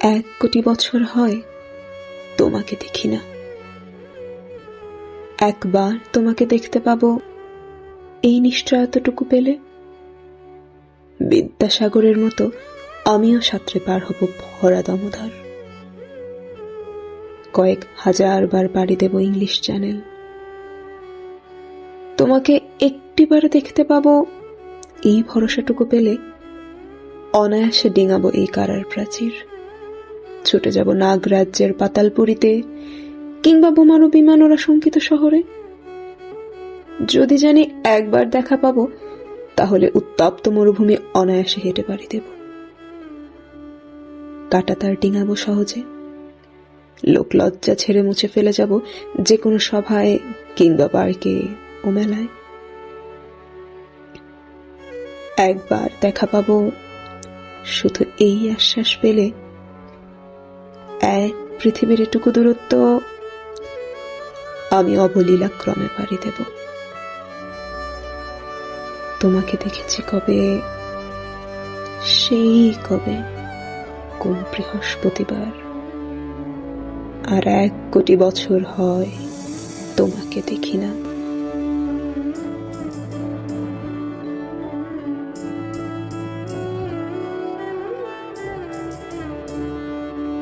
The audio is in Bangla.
1 কোটি বছর হয় তোমাকে দেখি না। একবার তোমাকে দেখতে পাবো এই নিশ্চয়তাটুকু পেলে, বিদ্যাসাগরের মতো আমিও সাঁতরে পার হব ভরা দামোদর। কয়েক হাজার বার পাড়ি দেব ইংলিশ চ্যানেল। তোমাকে একটিবার দেখতে পাবো এই ভরসাটুকু পেলে, অনায়াসে ডিঙাবো এই কারার প্রাচীর। ছুটে যাব নাগরাজ্যের পাতালপুরীতে, কিংবা বোমারু বিমান ওরা শঙ্কিত শহরে। যদি জানি একবার দেখা পাবো, তাহলে উত্তপ্ত মরুভূমি অনায়াসে হেঁটে পাড়ি দেব। কাটা তার ডিঙাবো সহজে, লোক লজ্জা ছেড়ে মুছে ফেলে যাব যে কোনো সভায় কিংবা পার্কে ও মেলায়। একবার দেখা পাবো শুধু এই আশ্বাস পেলে, এক পৃথিবীর এটুকু দূরত্ব আমি অবলীলাক্রমে পাড়ি দেব। তোমাকে দেখেছি কবে, সেই কবে, কোন বৃহস্পতিবার। আর 1 কোটি বছর হয় তোমাকে দেখি না।